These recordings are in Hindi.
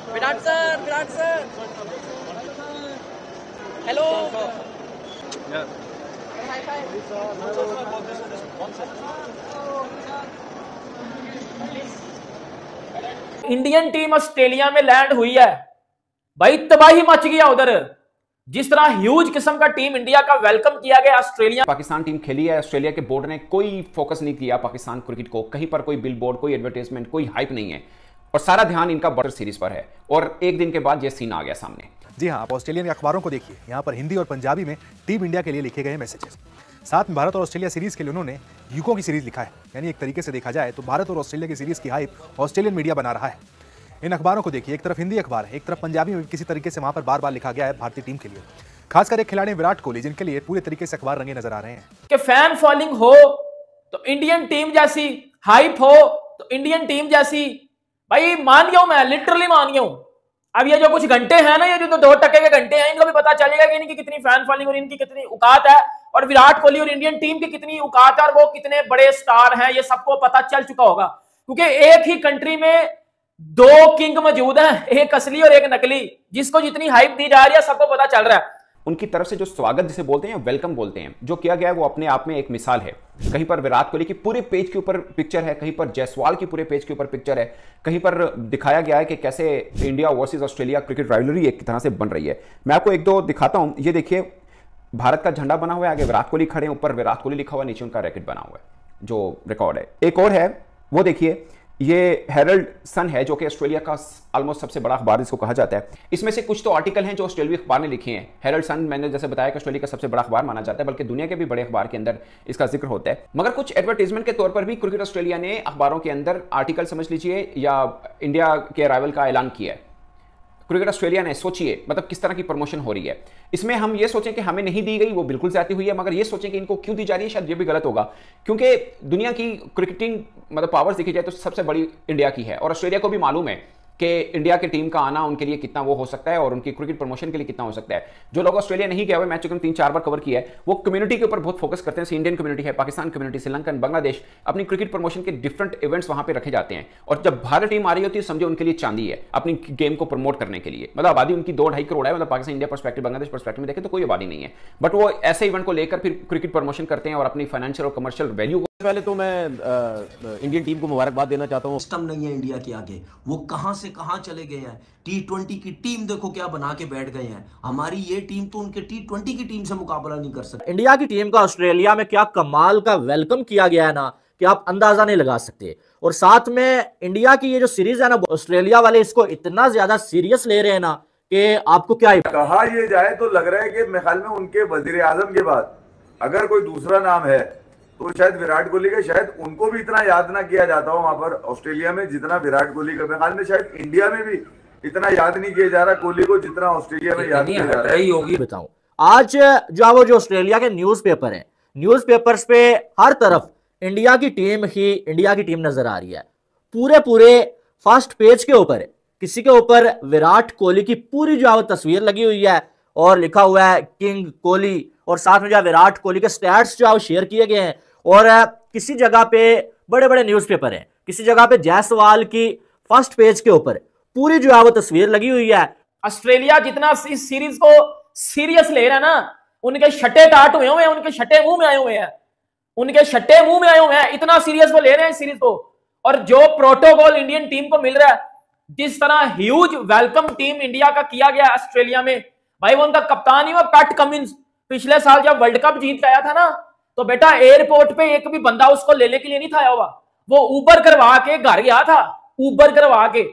Virat sir hello. Indian team Australia में लैंड हुई है भाई, तबाही मच गया उधर। जिस तरह ह्यूज किस्म का टीम इंडिया का वेलकम किया गया ऑस्ट्रेलिया। पाकिस्तान टीम खेली है, ऑस्ट्रेलिया के बोर्ड ने कोई फोकस नहीं किया पाकिस्तान क्रिकेट को, कहीं पर कोई बिल बोर्ड, कोई एडवर्टाइजमेंट, कोई हाइप नहीं है और सारा ध्यान इनका बॉर्डर सीरीज पर है। और एक दिन के बाद यह सीन आ गया सामने। जी हाँ, आप ऑस्ट्रेलियन अखबारों को देखिए, यहाँ पर हिंदी और पंजाबी में टीम इंडिया के लिए लिखे गए मैसेजेस। साथ में भारत और ऑस्ट्रेलिया सीरीज के लिए उन्होंने युगों की सीरीज लिखा है। यानी एक तरीके से देखा जाए तो भारत और ऑस्ट्रेलिया की सीरीज की हाइप ऑस्ट्रेलियन मीडिया बना रहा है। इन अखबारों को देखिए, एक तरफ हिंदी अखबार है, एक तरफ पंजाबी में किसी तरीके से वहां पर बार बार लिखा गया है भारतीय टीम के लिए, खासकर एक खिलाड़ी विराट कोहली, जिनके लिए पूरे तरीके से अखबार रंगे नजर आ रहे हैं कि फैन फॉलोइंग हो तो इंडियन टीम जैसी, हाइप हो तो इंडियन टीम जैसी। भाई मान गया हूं मैं, लिटरली मान गया हूं। अब ये जो कुछ घंटे हैं ना, ये जो 2 टके के घंटे हैं, इनको भी पता चलेगा कि इनकी कितनी फैन फॉलोइंग और इनकी कितनी औकात है, और विराट कोहली और इंडियन टीम की कितनी औकात है और वो कितने बड़े स्टार हैं, ये सबको पता चल चुका होगा। क्योंकि एक ही कंट्री में 2 किंग मौजूद हैं, एक असली और एक नकली। जिसको जितनी हाइप दी जा रही है सबको पता चल रहा है। उनकी तरफ से जो स्वागत जिसे बोलते हैं, वेलकम बोलते हैं, जो किया गया है वो अपने आप में एक मिसाल है। कहीं पर विराट कोहली की पूरे पेज के ऊपर पिक्चर है, कहीं पर जायसवाल की पूरे पेज के ऊपर पिक्चर है, कहीं पर दिखाया गया है कि कैसे India versus Australia cricket rivalry एक तरह से बन रही है। मैं आपको 1-2 दिखाता हूं। ये देखिए, भारत का झंडा बना हुआ है, आगे विराट कोहली खड़े हैं, ऊपर विराट कोहली लिखा हुआ, नीचे उनका रैकेट बना हुआ है जो रिकॉर्ड है। एक और है, वो देखिए, ये हेरल्ड सन है जो कि ऑस्ट्रेलिया का ऑलमोस्ट सबसे बड़ा अखबार इसको कहा जाता है। इसमें से कुछ तो आर्टिकल हैं जो ऑस्ट्रेलिया अखबार ने लिखे हैं। हेरल्ड सन, मैंने जैसे बताया कि ऑस्ट्रेलिया का सबसे बड़ा अखबार माना जाता है, बल्कि दुनिया के भी बड़े अखबार के अंदर इसका जिक्र होता है। मगर कुछ एडवर्टाइजमेंट के तौर पर भी क्रिकेट ऑस्ट्रेलिया ने अखबारों के अंदर आर्टिकल समझ लीजिए या इंडिया के अराइवल का ऐलान किया है। क्रिकेट ऑस्ट्रेलिया ने, सोचिए मतलब किस तरह की प्रमोशन हो रही है। इसमें हम ये सोचें कि हमें नहीं दी गई, वो बिल्कुल ज्यादती हुई है, मगर ये सोचें कि इनको क्यों दी जा रही है, शायद ये भी गलत होगा। क्योंकि दुनिया की क्रिकेटिंग मतलब पावर्स देखी जाए तो सबसे बड़ी इंडिया की है, और ऑस्ट्रेलिया को भी मालूम है कि इंडिया की टीम का आना उनके लिए कितना वो हो सकता है और उनकी क्रिकेट प्रमोशन के लिए कितना हो सकता है। जो लोग ऑस्ट्रेलिया नहीं गए हुए, मैच चुके 3-4 बार कवर किया है, वो कम्युनिटी के ऊपर बहुत फोकस करते हैं। इंडियन कम्युनिटी है, पाकिस्तान कम्युनिटी, श्रीलंकन, बांग्लादेश, अपनी क्रिकेट प्रमोशन के डिफरेंट इवेंट्स वहां पे रखे जाते हैं। और जब भारत टीम आ रही होती है, समझो उनके लिए चांदी है अपनी गेम को प्रमोट करने के लिए। मतलब आबादी उनकी 2-2.5 करोड़ है, मतलब Pakistan India perspective, Bangladesh perspective में देखें तो कोई आबादी नहीं है, बट वो ऐसे इवेंट को लेकर फिर क्रिकेट प्रमोशन करते हैं और अपनी फाइनेंशियल और कमर्शियल वैल्यू। पहले तो मैं इंडियन टीम को मुबारकबाद देना चाहता हूँ। सिस्टम नहीं है इंडिया के आगे, वो कहां से कहां चले गए हैं। T20 की टीम देखो क्या बना के बैठ गए हैं। हमारी ये टीम तो उनके T20 की टीम से मुकाबला नहीं कर सकती। इंडिया की टीम का ऑस्ट्रेलिया में क्या कमाल का वेलकम किया गया है ना, कि आप अंदाजा नहीं लगा सकते। और साथ में इंडिया की ये जो सीरीज है ना, ऑस्ट्रेलिया वाले इसको इतना ज्यादा सीरियस ले रहे हैं ना कि आपको क्या कहा ये जाए तो लग रहा है कि मेरे ख्याल में उनके वजीर आजम के बाद अगर कोई दूसरा नाम है तो शायद विराट कोहली का। शायद उनको भी इतना याद ना किया जाता हो वहां पर ऑस्ट्रेलिया में जितना विराट कोहली का। मेरे ख्याल में शायद इंडिया में भी इतना याद नहीं किया जा रहा कोहली को जितना ऑस्ट्रेलिया में याद किया जा रहा है। होगी बताऊं, आज जो ऑस्ट्रेलिया के न्यूज़पेपर हैं, न्यूज़पेपर्स पे हर तरफ इंडिया की टीम नजर आ रही है। पूरे फर्स्ट पेज के ऊपर किसी के ऊपर विराट कोहली की पूरी जो तस्वीर लगी हुई है और लिखा हुआ है किंग कोहली, और साथ में जो विराट कोहली के स्टैट्स जो शेयर किए गए हैं। और किसी जगह पे बड़े न्यूज़पेपर हैं, किसी जगह पे जायसवाल की फर्स्ट पेज के ऊपर पूरी जो वो तस्वीर लगी हुई है। ऑस्ट्रेलिया जितना इस सीरीज को सीरियस ले रहा है ना, उनके छठे टाट हुए हैं, उनके छठे मुंह में आए हुए हैं, उनके छठे मुंह में आए हुए हैं। इतना सीरियस वो ले रहे हैं इस सीरीज को। और जो प्रोटोकॉल इंडियन टीम को मिल रहा है, जिस तरह ह्यूज वेलकम टीम इंडिया का किया गया ऑस्ट्रेलिया में, भाई वो उनका कप्तान ही वो पैट कमिंस, पिछले साल जब वर्ल्ड कप जीत आया था ना, तो बेटा एयरपोर्ट पे एक भी बंदा उसको लेने के लिए नहीं था आया हुआ, वो ऊबर करवा के घर गया था, ऊबर करवा के।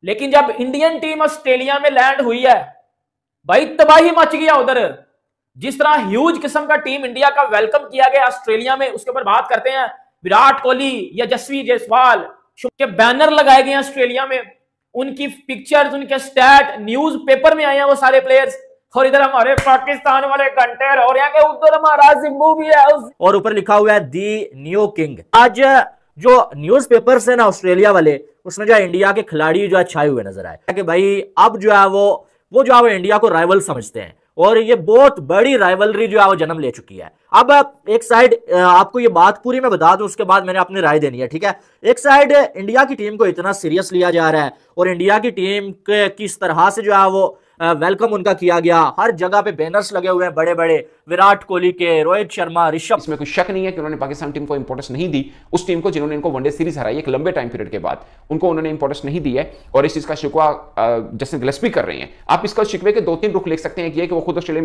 लेकिन जब इंडियन टीम ऑस्ट्रेलिया में लैंड हुई है, भाई तबाही मच गया उधर। जिस तरह ह्यूज किस्म का टीम इंडिया का वेलकम किया गया ऑस्ट्रेलिया में, उसके ऊपर बात करते हैं। विराट कोहली, यशस्वी जायसवाल के बैनर लगाए गए हैं ऑस्ट्रेलिया में, उनकी पिक्चर्स, उनके स्टैट न्यूज पेपर में आए हैं वो सारे प्लेयर्स। और इधर हमारे पाकिस्तान वाले घंटे और यहाँ के उधर हमारा जिम्बू भी है, और ऊपर लिखा हुआ है दी न्यू किंग। आज जो न्यूज़पेपर्स है ना ऑस्ट्रेलिया वाले, उसमें जो इंडिया के खिलाड़ी जो छाए हुए नजर आए कि भाई अब जो है वो इंडिया को राइवल समझते हैं। और ये बहुत बड़ी राइवलरी जो है वो जन्म ले चुकी है। अब एक साइड आपको ये बात पूरी मैं बता दूं, उसके बाद मैंने अपनी राय देनी है, ठीक है। एक साइड इंडिया की टीम को इतना सीरियस लिया जा रहा है और इंडिया की टीम के किस तरह से जो है वो वेलकम उनका किया गया, हर जगह पे बैनर्स लगे हुए हैं बड़े बड़े, विराट कोहली के, रोहित शर्मा, ऋषभ। इसमें कोई शक नहीं है कि उन्होंने पाकिस्तान टीम को इंपॉर्टेंस नहीं दी, उस टीम को जिन्होंने इनको वनडे सीरीज हराई एक लंबे टाइम पीरियड के बाद, उनको उन्होंने इंपॉर्टेंस नहीं दी है। और इस चीज का शिकवा जस्टिन गिलस्पी कर रहे हैं। आप इसका शिकवे के 2-3 रुख लिख सकते हैं कि वो खुद ऑस्ट्रेलिया